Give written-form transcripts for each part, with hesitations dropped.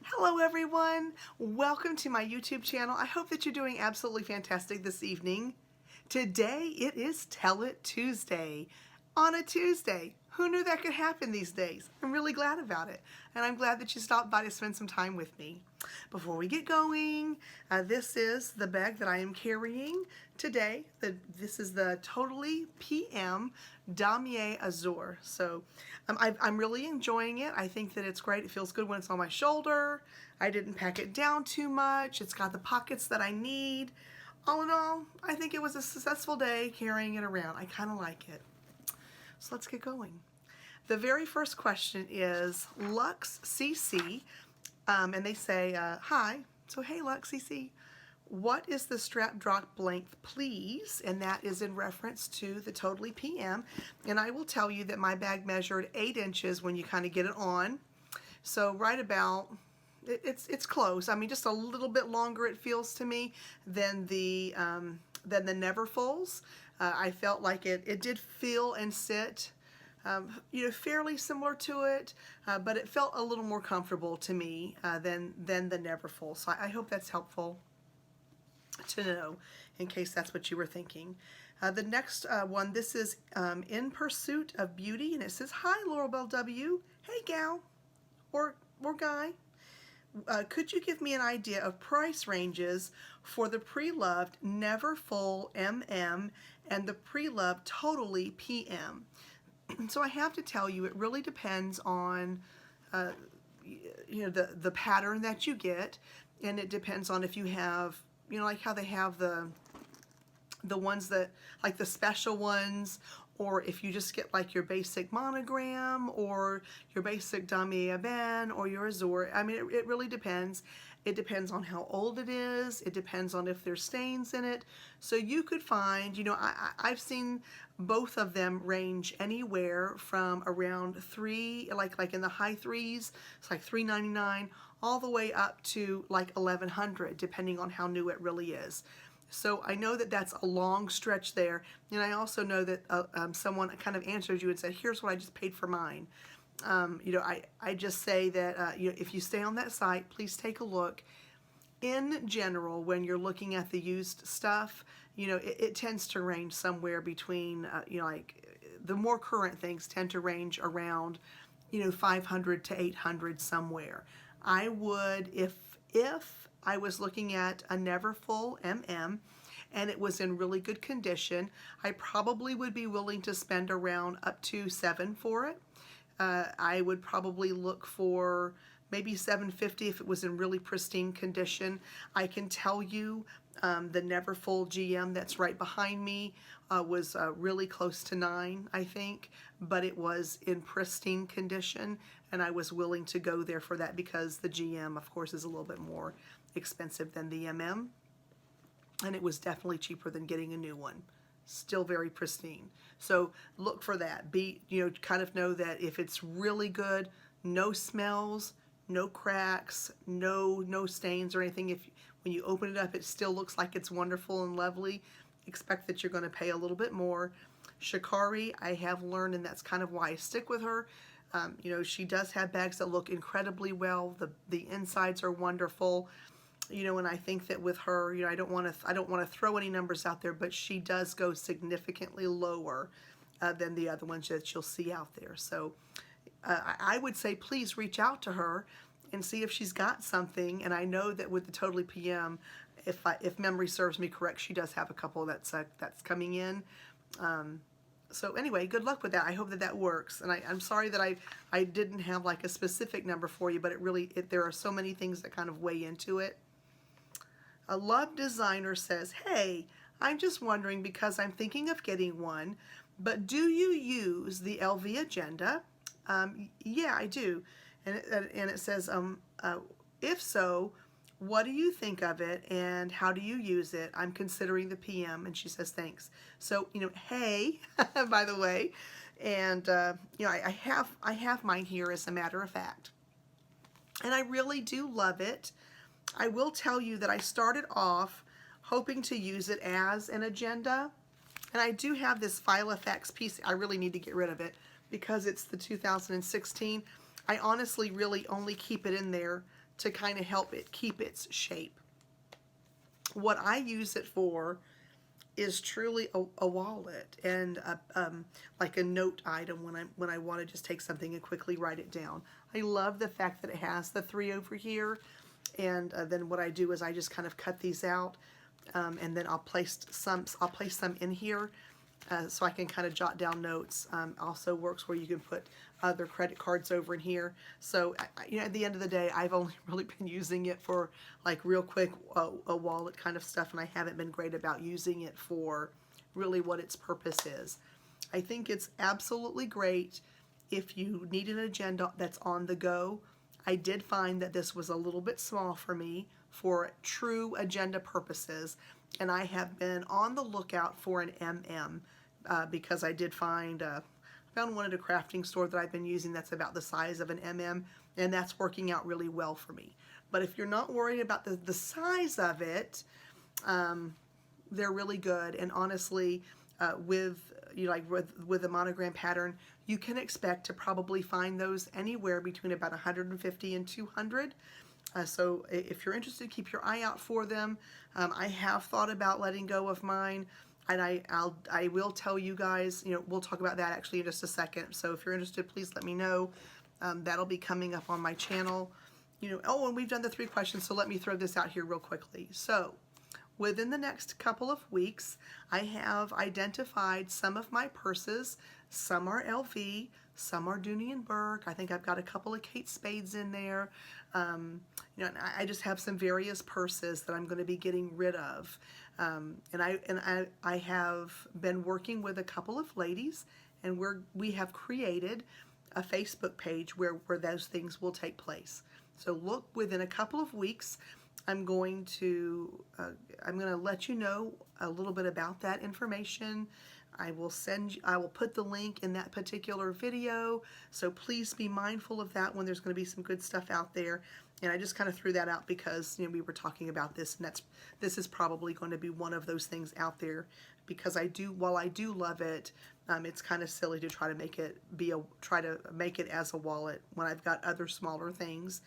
Hello everyone, welcome to my YouTube channel. I hope that you're doing absolutely fantastic this evening. Today it is Tell It Tuesday. On a Tuesday, who knew that could happen these days? I'm really glad about it, and I'm glad that you stopped by to spend some time with me. Before we get going, this is the bag that I am carrying today. This is the Totally PM Damier Azur. So I'm really enjoying it. I think that it's great. It feels good when it's on my shoulder. I didn't pack it down too much. It's got the pockets that I need. All in all, I think it was a successful day carrying it around. I kind of like it. So let's get going. The very first question is Luxe CC, and they say, hi. So hey Luxe CC, what is the strap drop length please? And that is in reference to the Totally PM. And I will tell you that my bag measured 8 inches when you kind of get it on. So right about, it's close. I mean, just a little bit longer it feels to me than the Neverfulls. I felt like it did feel and sit, fairly similar to it, but it felt a little more comfortable to me than the Neverfull. So I hope that's helpful to know in case that's what you were thinking. The next one, this is In Pursuit of Beauty, and it says, hi LaurelBelle W. Hey gal or guy. Could you give me an idea of price ranges for the pre-loved Neverfull MM and the pre-loved Totally PM? So I have to tell you, it really depends on the pattern that you get, and it depends on if you have, like how they have the ones that, like the special ones, or if you just get like your basic monogram or your basic Damier Ebene or your Azur. I mean, it really depends. It depends on how old it is. It depends on if there's stains in it. So you could find, I've seen both of them range anywhere from around like in the high threes, it's like $3.99, all the way up to like $1,100, depending on how new it really is. So I know that that's a long stretch there, and I also know that someone kind of answered you and said, here's what I just paid for mine. I just say that if you stay on that site, please take a look. In general, when you're looking at the used stuff, it tends to range somewhere between, like the more current things tend to range around, 500 to 800 somewhere. I would, if I was looking at a Neverfull MM and it was in really good condition, I probably would be willing to spend around up to $7 for it. I would probably look for maybe $7.50 if it was in really pristine condition. I can tell you the Neverfull GM that's right behind me was really close to $9, I think, but it was in pristine condition, and I was willing to go there for that because the GM, of course, is a little bit more expensive than the MM, and it was definitely cheaper than getting a new one. Still very pristine. So look for that. Kind of know that if it's really good, no smells, no cracks, no stains or anything. When you open it up, it still looks like it's wonderful and lovely. Expect that you're going to pay a little bit more. Shikari, I have learned, and that's kind of why I stick with her. She does have bags that look incredibly well. The insides are wonderful. And I think that with her, I don't want to throw any numbers out there, but she does go significantly lower than the other ones that you'll see out there. So I would say please reach out to her and see if she's got something. And I know that with the Totally PM, if memory serves me correct, she does have a couple that's coming in. So anyway, good luck with that. I hope that works. And I'm sorry that I didn't have like a specific number for you, but there are so many things that kind of weigh into it. A Love Designer says, hey, I'm just wondering because I'm thinking of getting one, but do you use the LV Agenda? Yeah, I do. And it says, if so, what do you think of it and how do you use it? I'm considering the PM, and she says thanks. So, hey, by the way, and I have mine here as a matter of fact, and I really do love it. I will tell you that I started off hoping to use it as an agenda, and I do have this File FX piece. I really need to get rid of it because it's the 2016. I honestly really only keep it in there to kind of help it keep its shape. What I use it for is truly a wallet and like a note item when I want to just take something and quickly write it down. I love the fact that it has the 3 over here, and then what I do is I just kind of cut these out, and then I'll place some in here. So I can kind of jot down notes. Also works where you can put other credit cards over in here. So, you know, at the end of the day, I've only really been using it for like real quick a wallet kind of stuff, and I haven't been great about using it for really what its purpose is. I think it's absolutely great if you need an agenda that's on the go. I did find that this was a little bit small for me for true agenda purposes, and I have been on the lookout for an MM. Because I did found one at a crafting store that I've been using that's about the size of an MM, and that's working out really well for me. But if you're not worried about the size of it, they're really good. And honestly, with the monogram pattern, you can expect to probably find those anywhere between about 150 and 200. So if you're interested, keep your eye out for them. I have thought about letting go of mine. And I will tell you guys, you know, we'll talk about that actually in just a second. So if you're interested, please let me know. That'll be coming up on my channel. You know, oh, and we've done the 3 questions, so let me throw this out here real quickly. So within the next couple of weeks, I have identified some of my purses. Some are LV, some are Dooney & Bourke. I think I've got a couple of Kate Spades in there. You know, and I just have some various purses that I'm going to be getting rid of. And I have been working with a couple of ladies, and we have created a Facebook page where those things will take place. So look, within a couple of weeks, I'm going to let you know a little bit about that information. I will put the link in that particular video, so please be mindful of that when there's going to be some good stuff out there. And I just kind of threw that out because, you know, we were talking about this, and this is probably going to be one of those things out there, because while I do love it, it's kind of silly to try to make it as a wallet when I've got other smaller things,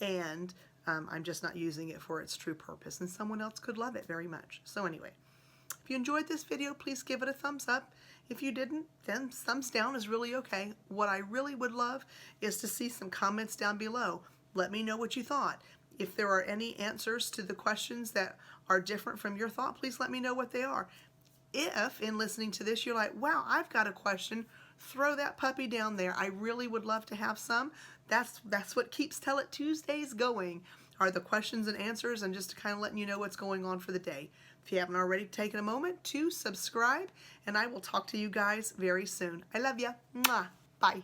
and I'm just not using it for its true purpose, and someone else could love it very much. So anyway, if you enjoyed this video, please give it a thumbs up. If you didn't, then thumbs down is really okay. What I really would love is to see some comments down below. Let me know what you thought. If there are any answers to the questions that are different from your thought, please let me know what they are. If, in listening to this, you're like, wow, I've got a question, throw that puppy down there. I really would love to have some. That's what keeps Tell It Tuesdays going, are the questions and answers, and just kind of letting you know what's going on for the day. If you haven't already, taken a moment to subscribe, and I will talk to you guys very soon. I love ya. Mwah. Bye.